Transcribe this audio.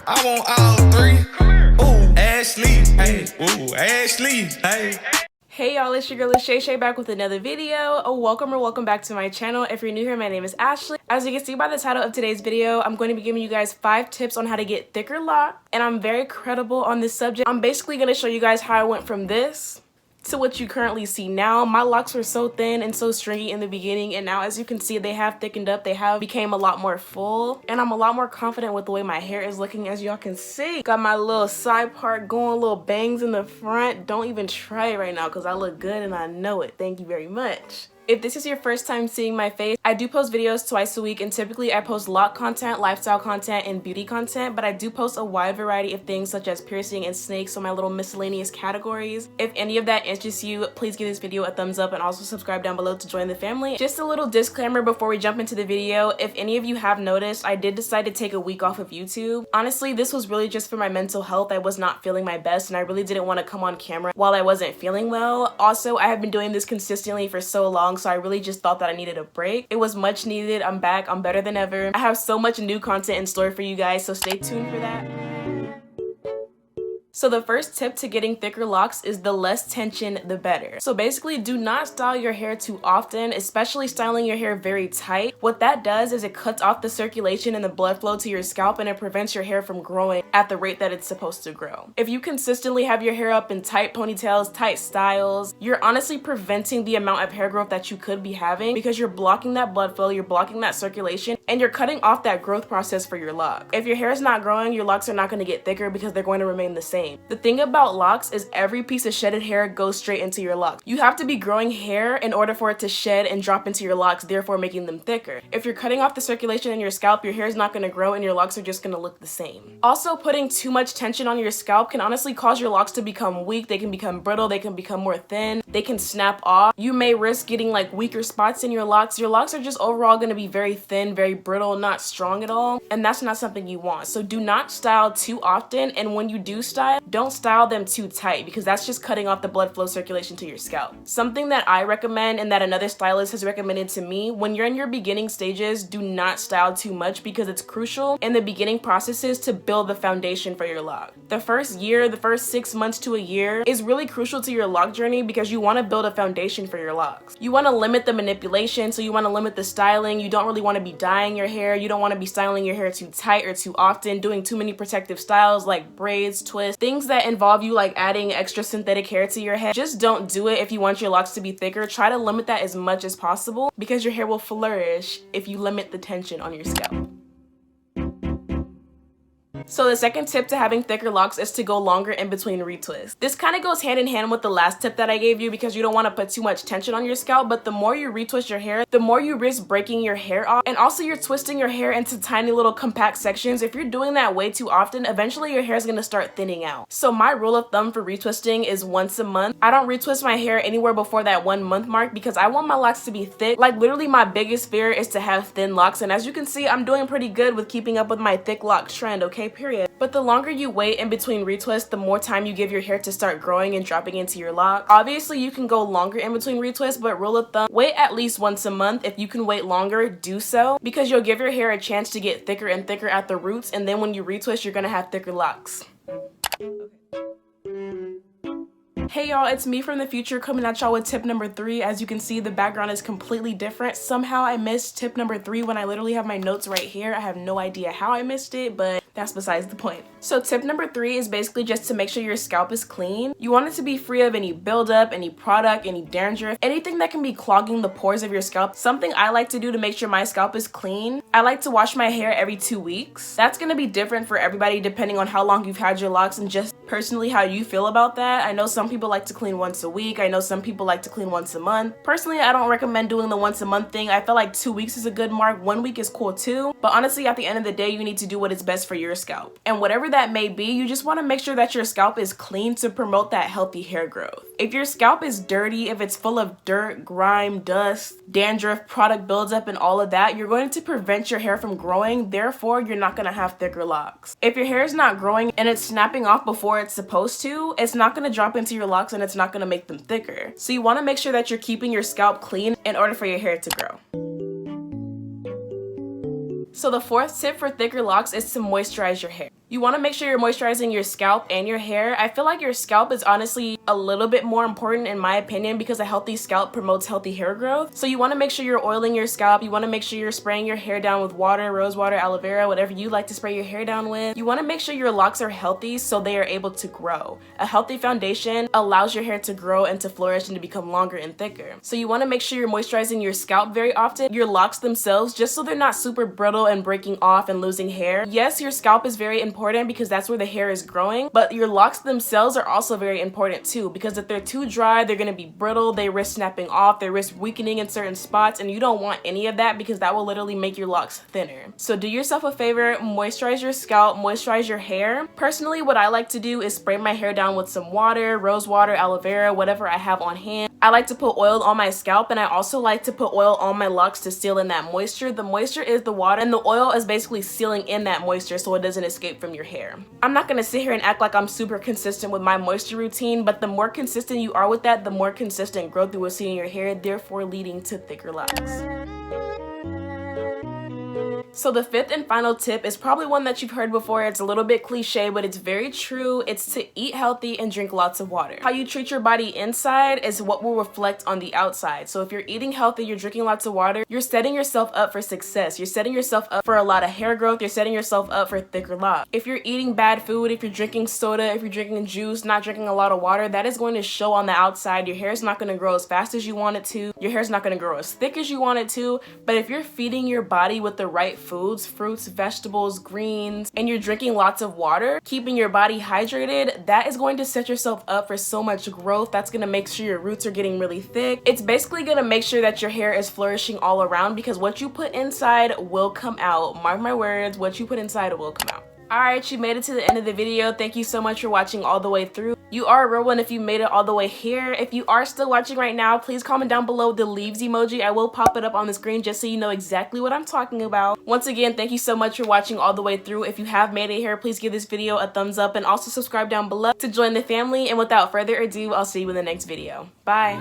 I want all three. Ooh, Ashley. Hey, ooh, Ashley. Hey. Hey y'all, it's your girl Shay back with another video. Welcome back to my channel. If you're new here, my name is Ashley. As you can see by the title of today's video, I'm going to be giving you guys 5 tips on how to get thicker locks, and I'm very credible on this subject. I'm basically going to show you guys how I went from this to what you currently see now. My locks were so thin and so stringy in the beginning, and now as you can see, they have thickened up. They have became a lot more full, and I'm a lot more confident with the way my hair is looking, as y'all can see. Got my little side part going, little bangs in the front. Don't even try it right now because I look good and I know it. Thank you very much. If this is your first time seeing my face, I do post videos twice a week, and typically I post lock content, lifestyle content, and beauty content, but I do post a wide variety of things such as piercing and snakes, so my little miscellaneous categories. If any of that interests you, please give this video a thumbs up and also subscribe down below to join the family. Just a little disclaimer before we jump into the video, if any of you have noticed, I did decide to take a week off of YouTube. Honestly, this was really just for my mental health. I was not feeling my best, and I really didn't want to come on camera while I wasn't feeling well. Also, I have been doing this consistently for so long, so I really just thought that I needed a break. It was much needed. I'm back. I'm better than ever. I have so much new content in store for you guys, so stay tuned for that. So the first tip to getting thicker locks is the less tension, the better. So basically, do not style your hair too often, especially styling your hair very tight. What that does is it cuts off the circulation and the blood flow to your scalp, and it prevents your hair from growing at the rate that it's supposed to grow. If you consistently have your hair up in tight ponytails, tight styles, you're honestly preventing the amount of hair growth that you could be having because you're blocking that blood flow, you're blocking that circulation, and you're cutting off that growth process for your lock. If your hair is not growing, your locks are not going to get thicker because they're going to remain the same. The thing about locks is every piece of shedded hair goes straight into your locks. You have to be growing hair in order for it to shed and drop into your locks, therefore making them thicker. If you're cutting off the circulation in your scalp, your hair is not going to grow and your locks are just going to look the same. Also, putting too much tension on your scalp can honestly cause your locks to become weak. They can become brittle, they can become more thin, they can snap off. You may risk getting like weaker spots in your locks. Your locks are just overall going to be very thin, very brittle, not strong at all, and that's not something you want. So do not style too often, and when you do style, don't style them too tight because that's just cutting off the blood flow circulation to your scalp. Something that I recommend and that another stylist has recommended to me, when you're in your beginning stages, do not style too much because it's crucial in the beginning processes to build the foundation for your lock. The first year, the first 6 months to a year is really crucial to your lock journey because you want to build a foundation for your locks. You want to limit the manipulation, so you want to limit the styling. You don't really want to be dyeing your hair. You don't want to be styling your hair too tight or too often, doing too many protective styles like braids, twists, things that involve you like adding extra synthetic hair to your head. Just don't do it if you want your locks to be thicker. Try to limit that as much as possible because your hair will flourish if you limit the tension on your scalp. So the second tip to having thicker locks is to go longer in between retwists. This kind of goes hand in hand with the last tip that I gave you because you don't want to put too much tension on your scalp, but the more you retwist your hair, the more you risk breaking your hair off, and also you're twisting your hair into tiny little compact sections. If you're doing that way too often, eventually your hair is going to start thinning out. So my rule of thumb for retwisting is once a month. I don't retwist my hair anywhere before that 1 month mark because I want my locks to be thick. Like literally my biggest fear is to have thin locks, and as you can see, I'm doing pretty good with keeping up with my thick lock trend, okay, period. But the longer you wait in between retwists, the more time you give your hair to start growing and dropping into your lock. Obviously, you can go longer in between retwists, but rule of thumb, wait at least once a month. If you can wait longer, do so because you'll give your hair a chance to get thicker and thicker at the roots, and then when you retwist, you're gonna have thicker locks. Hey y'all, it's me from the future coming at y'all with tip number 3. As you can see, the background is completely different. Somehow I missed tip number 3 when I literally have my notes right here. I have no idea how I missed it, but that's besides the point. So tip number 3 is basically just to make sure your scalp is clean. You want it to be free of any buildup, any product, any dandruff, anything that can be clogging the pores of your scalp. Something I like to do to make sure my scalp is clean, I like to wash my hair every 2 weeks. That's gonna be different for everybody depending on how long you've had your locks and just personally how you feel about that. I know some people like to clean once a week. I know some people like to clean once a month. Personally, I don't recommend doing the once a month thing. I feel like 2 weeks is a good mark. 1 week is cool too. But honestly, at the end of the day, you need to do what is best for your scalp. And whatever that may be, you just want to make sure that your scalp is clean to promote that healthy hair growth. If your scalp is dirty, if it's full of dirt, grime, dust, dandruff, product buildup, and all of that, you're going to prevent your hair from growing. Therefore, you're not going to have thicker locks. If your hair is not growing and it's snapping off before it's supposed to, it's not going to drop into your locks and it's not going to make them thicker. So you want to make sure that you're keeping your scalp clean in order for your hair to grow. So the fourth tip for thicker locks is to moisturize your hair. You want to make sure you're moisturizing your scalp and your hair. I feel like your scalp is honestly a little bit more important in my opinion because a healthy scalp promotes healthy hair growth. So you want to make sure you're oiling your scalp. You want to make sure you're spraying your hair down with water, rose water, aloe vera, whatever you like to spray your hair down with. You want to make sure your locks are healthy so they are able to grow. A healthy foundation allows your hair to grow and to flourish and to become longer and thicker. So you want to make sure you're moisturizing your scalp very often, your locks themselves, just so they're not super brittle and breaking off and losing hair. Yes, your scalp is very important because that's where the hair is growing, but your locks themselves are also very important too, because if they're too dry, they're going to be brittle, they risk snapping off, they risk weakening in certain spots, and you don't want any of that because that will literally make your locks thinner. So do yourself a favor, moisturize your scalp, moisturize your hair. Personally, what I like to do is spray my hair down with some water, rose water, aloe vera, whatever I have on hand. I like to put oil on my scalp, and I also like to put oil on my locks to seal in that moisture. The moisture is the water, and the oil is basically sealing in that moisture so it doesn't escape from your hair. I'm not gonna sit here and act like I'm super consistent with my moisture routine, but the more consistent you are with that, the more consistent growth you will see in your hair, therefore leading to thicker locks. So the fifth and final tip is probably one that you've heard before. It's a little bit cliche, but it's very true. It's to eat healthy and drink lots of water. How you treat your body inside is what will reflect on the outside. So if you're eating healthy, you're drinking lots of water, you're setting yourself up for success. You're setting yourself up for a lot of hair growth. You're setting yourself up for thicker locks. If you're eating bad food, if you're drinking soda, if you're drinking juice, not drinking a lot of water, that is going to show on the outside. Your hair is not going to grow as fast as you want it to. Your hair is not going to grow as thick as you want it to. But if you're feeding your body with the right foods, fruits, vegetables, greens, and you're drinking lots of water, keeping your body hydrated, that is going to set yourself up for so much growth. That's going to make sure your roots are getting really thick. It's basically going to make sure that your hair is flourishing all around because what you put inside will come out. Mark my words, what you put inside will come out. Alright, you made it to the end of the video. Thank you so much for watching all the way through. You are a real one if you made it all the way here. If you are still watching right now, please comment down below the leaves emoji. I will pop it up on the screen just so you know exactly what I'm talking about. Once again, thank you so much for watching all the way through. If you have made it here, please give this video a thumbs up and also subscribe down below to join the family. And without further ado, I'll see you in the next video. Bye!